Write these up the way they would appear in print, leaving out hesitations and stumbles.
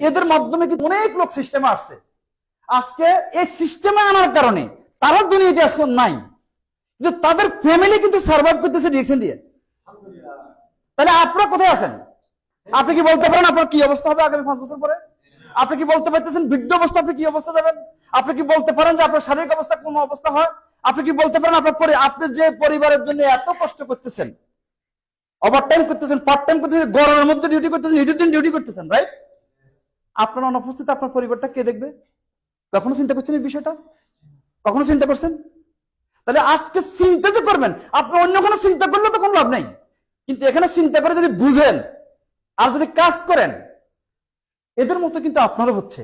এদের মাধ্যমে কিন্তু অনেক লোক সিস্টেমে আসছে। আজকে এই সিস্টেমে আনার কারণে তারা দুনিয়াতে আজকে নাই, কিন্তু তাদের ফ্যামিলি কিন্তু সার্ভাইভ করতেছে ডিএকশন দিয়ে। তাহলে আপনারা কোথায় আছেন? আপনি কি বলতে পারেন আপনার কি অবস্থা হবে আগামী 5 বছর পরে? আপনি কি বলতে পারতেছেন বৃদ্ধ অবস্থা আপনি কি অবস্থা যাবেন? আপনি কি বলতে পারেন যে আপনার শারীরিক অবস্থা কোন অবস্থা হয়? আপনি কি বলতে পারেন আপনি যে পরিবারের জন্য এত কষ্ট করতেছেন, ওভারটাইম করতেছেন, পার্ট টাইম করতেছেন, গরমের মধ্যে ডিউটি করতেছেন, ঈদের দিন ডিউটি করতেছেন, রাইট? আপনার অনুপস্থিত আপনার পরিবারটা কে দেখবে? কখনো চিন্তা করছেন এই বিষয়টা? কখনো চিন্তা করছেন? তাহলে আজকে চিন্তা যে করবেন, আপনি অন্য কোনো চিন্তা করলে তো কোনো লাভ নেই, কিন্তু এখানে চিন্তা করে যদি বুঝেন আর যদি কাজ করেন, এদের মতো কিন্তু আপনারও হচ্ছে।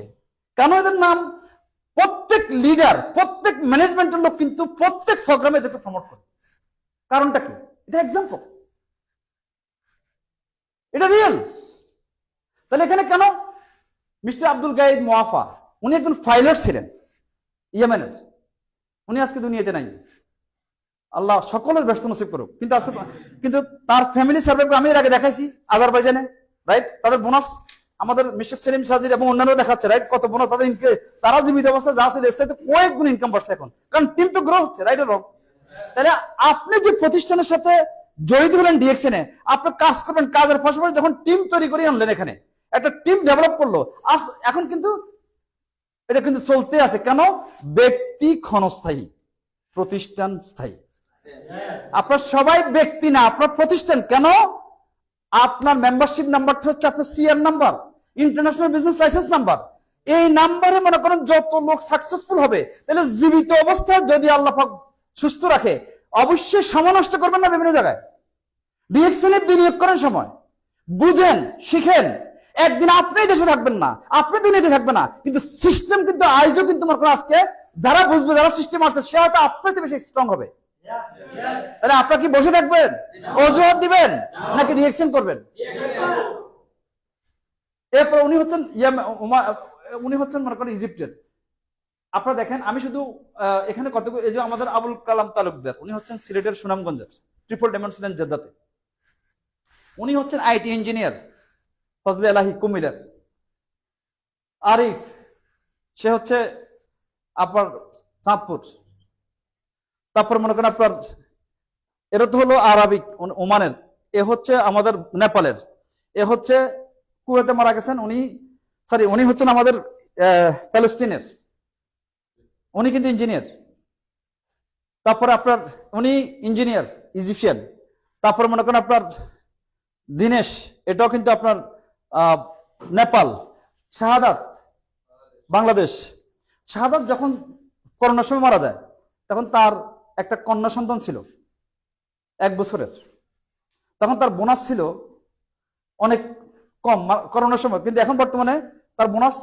কেন এদের নাম প্রত্যেক লিডার, প্রত্যেক ম্যানেজমেন্টের লোক কিন্তু প্রত্যেক প্রোগ্রামে এদেরকে প্রমোট করে। কারণটা কি? এটা এক্সাম্পল, এটা রিয়েল। তাহলে এখানে কেন মিস্টার আব্দুল গাইদ মোয়াফা, উনি একজন ফাইলার ছিলেন ইয়েমেনের, উনি আজকে দুনিয়াতে নাই, আল্লাহ সকলের ব্যস্ত নসিব করুক। কিন্তু আজকে কিন্তু তার ফ্যামিলি সার্ভে আমি এর আগে দেখাইছি আজারবাইজানে, রাইট? তাদের বোনাস আমাদের মিস্টার সেলিম সাজির এবং অন্যান্য দেখাচ্ছে, রাইট? কত বোনাস তাদের, তারা জীবিত অবস্থা যা ছিল এর সাথে কয়েক গুণ ইনকাম বাড়ছে এখন, কারণ টিম তো গ্রো হচ্ছে, রাইট? রং। তাহলে আপনি যে প্রতিষ্ঠানের সাথে জড়িত হলেন ডিএকশনে, আপনি কাজ করবেন, কাজের পাশাপাশি যখন টিম তৈরি করে আনলেন, এখানে একটা টিম ডেভেলপ করলো, এখন কিন্তু এটা কিন্তু চলতে আছে। কেন? ব্যক্তি ক্ষণস্থায়ী, প্রতিষ্ঠান স্থায়ী। আপনার সবাই ব্যক্তি না, আপনার প্রতিষ্ঠান। কেন? আপনার মেম্বারশিপ নাম্বারটা হচ্ছে আপনার CR number, international business licence number. এই নাম্বারে মনে করেন যত লোক সাকসেসফুল হবে, তাহলে জীবিত অবস্থায় যদি আল্লাহ পাক সুস্থ রাখে, অবশ্যই সময় নষ্ট করবেন না বিভিন্ন জায়গায়, ডিএকশনে বিনিয়োগ করেন সময়, বুঝেন, শিখেন। একদিন আপনি দেশে থাকবেন না, আপনি দুনিয়াতে থাকবেন না, কিন্তু সিস্টেম কিন্তু আজও কিন্তু মনে করেন আজকে যারা বুঝবে, যারা সিস্টেম আছে, সে হয়তো আপনার বেশি স্ট্রং হবে। তাহলে আপনারা কি বসে থাকবেন, অজুহাত দিবেন, নাকি রিঅ্যাকশন করবেন? এরপর উনি হচ্ছেন মনে করেন ইজিপ্টের। আপনারা দেখেন, আমি শুধু এখানে কতগুলো, এই যে আমাদের আবুল কালাম তালুকদার, উনি হচ্ছেন সিলেটের সুনামগঞ্জের ট্রিপল ডাইমেনশন জেদ্দাতে। উনি হচ্ছেন আইটি ইঞ্জিনিয়ার, ফজলে আলাহি কুমিল্লার। আরিফ, সে হচ্ছে আপনার চাঁদপুর। তারপর মনে করেন আপনার এরা তো হলো আরবিক ওমানের, এ হচ্ছে আমাদের নেপালের, এ হচ্ছে কুয়েতে মারা গেছেন উনি হচ্ছেন আমাদের প্যালেস্টিনের, উনি কিন্তু ইঞ্জিনিয়ার। তারপরে আপনার উনি ইঞ্জিনিয়ার ইজিপশিয়ান। তারপরে মনে করেন আপনার দিনেশ, এটাও কিন্তু আপনার নেপাল। শাহাদাত বাংলাদেশ। শাহাদাত যখন করোনার সময় মারা যায়, তখন তার একটা কন্যা সন্তান ছিল 1 বছরের, তখন তার বোনাস ছিল অনেক কম করোনার সময়, কিন্তু এখন বর্তমানে তার বোনাস।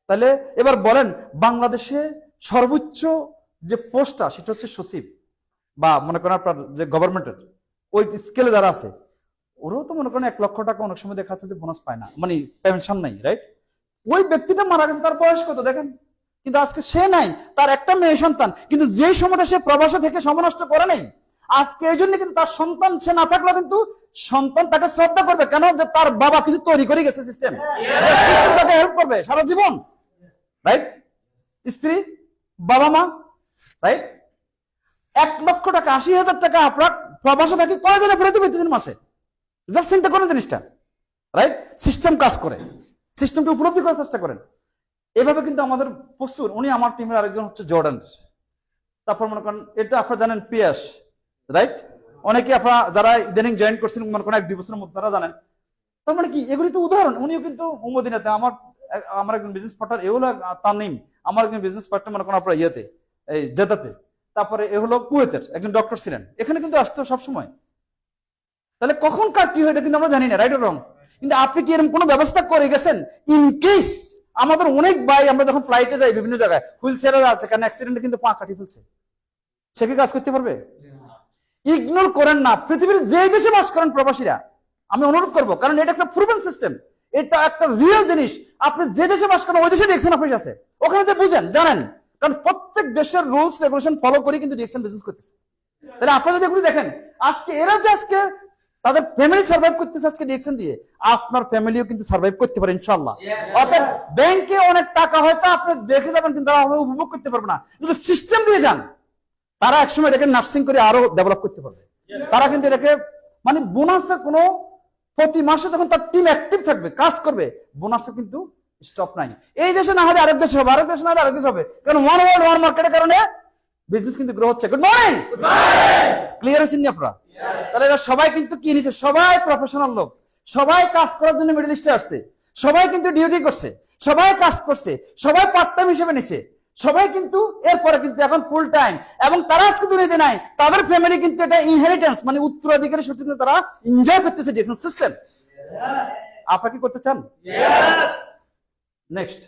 তাহলে এবার বলেন, বাংলাদেশে সর্বোচ্চ যে পোস্টটা সেটা হচ্ছে সচিব, বা মনে করেন আপনার যে গভর্নমেন্টের ওই স্কেলে যারা আছে, ওরাও তো মনে করেন 1 লক্ষ টাকা অনেক সময় দেখা যাচ্ছে যে বোনাস পায় না, মানে পেনশন নাই, রাইট? ওই ব্যক্তিটা মারা গেছে, তার বয়স কত দেখেন, কিন্তু আজকে সে নাই, তার একটা মেয়ে সন্তান, কিন্তু যে সময়টা সে প্রবাসে থেকে সময় নষ্ট করে নাই, আজকে এই জন্য কিন্তু তার সন্তান সে না থাকলেও কিন্তু সন্তান তাকে শ্রদ্ধা করবে। কেন? যে তার বাবা কিছু তৈরি করে গেছে, সিস্টেম তাকে হেল্প করবে সারা জীবন, রাইট? স্ত্রী, বাবা মা, রাইট? 1 লক্ষ টাকা, 80,000 টাকা আপনার প্রবাসে থাকি কয়জনে ফেরত পেতেছেন মাসে? জাস্ট চিন্তা করেন জিনিসটা, রাইট? সিস্টেম কাজ করে, সিস্টেমটা উপলব্ধি করার চেষ্টা করেন। এভাবে কিন্তু আমাদের প্রচুর, উনি আমার টিমের আরেকজন হচ্ছে জর্ডান। তারপর মনে করেন এটা আপনারা জানেন পিয়াস, রাইট? অনেকে আপনারা যারা ইদানিং জয়েন করছেন মনে করেন 1-2 বছরের মধ্যে, তারা জানেন। তার মানে কি, এগুলি তো উদাহরণ। উনিও কিন্তু মদিনাতে আমার একজন বিজনেস পার্টনার, এ হলো তানিম, আমার একজন বিজনেস পার্টনার মনে করেন আপনার ইয়েতে, এই জেদাতে। তারপরে এ হলো কুয়েতের একজন ডক্টর ছিলেন, এখানে কিন্তু আসতো সবসময়। তাহলে কখন কার কি হয় এটা কিন্তু আমরা জানি না, রাইট ও রং? কিন্তু আপনি কি এরকম কোনো ব্যবস্থা করে গেছেন ইন কেস? আমাদের অনেক ভাই, আমরা যখন ফ্লাইটে যাই বিভিন্ন জায়গায়, হুইল চেয়ারে আছে, কারণ অ্যাক্সিডেন্টে কিন্তু পা কাটি ফেলছে, সে কি কাজ করতে পারবে? ইগনোর করেন না। পৃথিবীর যে দেশে বাস করেন প্রবাসীরা, আমি অনুরোধ করবো, কারণ এটা একটা প্রুভেন সিস্টেম, এটা একটা রিয়েল জিনিস। আপনি যে দেশে বাস করেন ওই দেশে ডিএকশন অফিস আছে, ওখানে যে বুঝেন, জানেন, কারণ প্রত্যেক দেশের রুলস রেগুলেশন ফলো করে কিন্তু ডিএকশন বিজনেস করতেছে। তাহলে আপনারা যদি এগুলি দেখেন, আজকে এরা যে আজকে তাদের ফ্যামিলি সার্ভাইভ করতেছে আজকে ডিএকশন দিয়ে, আপনার ফ্যামিলিও কিন্তু সার্ভাইভ করতে পারে ইনশাআল্লাহ। অর্থাৎ ব্যাংকে অনেক টাকা হয়তো আপনি দেখে যাবেন কিন্তু তারা উপভোগ করতে পারবে না, যদি সিস্টেম দিয়ে যান তারা একসময় এটাকে নার্সিং করে আরো ডেভেলপ করতে পারবে। তারা কিন্তু এটাকে মানে বোনাসে কোনো প্রতি মাসে যখন তার টিম অ্যাক্টিভ থাকবে, কাজ করবে, বোনাসে কিন্তু স্টপ নাই। এই দেশে না হলে আরেক দেশে হবে, আরেক দেশে না হলে আরেক দেশে হবে, কারণ ওয়ান ওয়ার্ল্ড ওয়ান মার্কেটের কারণে বিজনেস কিন্তু গ্রো হচ্ছে। গুড মর্নিং, ক্লিয়ার হয়েছেন আপনারা? তাহলে এরা সবাই কিন্তু কি নিছে, সবাই প্রফেশনাল লোক, সবাই কাজ করার জন্য মিডল ইস্টে আসছে, সবাই কিন্তু ডিউটি করছে, সবাই কাজ করছে, সবাই পার্ট টাইম হিসেবে নিছে, সবাই কিন্তু এরপরে কিন্তু এখন ফুল টাইম, এবং তারা আজকে দুনিয়াতে নাই, তাদের ফ্যামিলি কিন্তু এটা ইনহেরিটেন্স মানে উত্তরাধিকারী সূত্রে তারা এনজয় করতেছে ডিএকশন সিস্টেম। আপনারা কি করতে চান? নেক্সট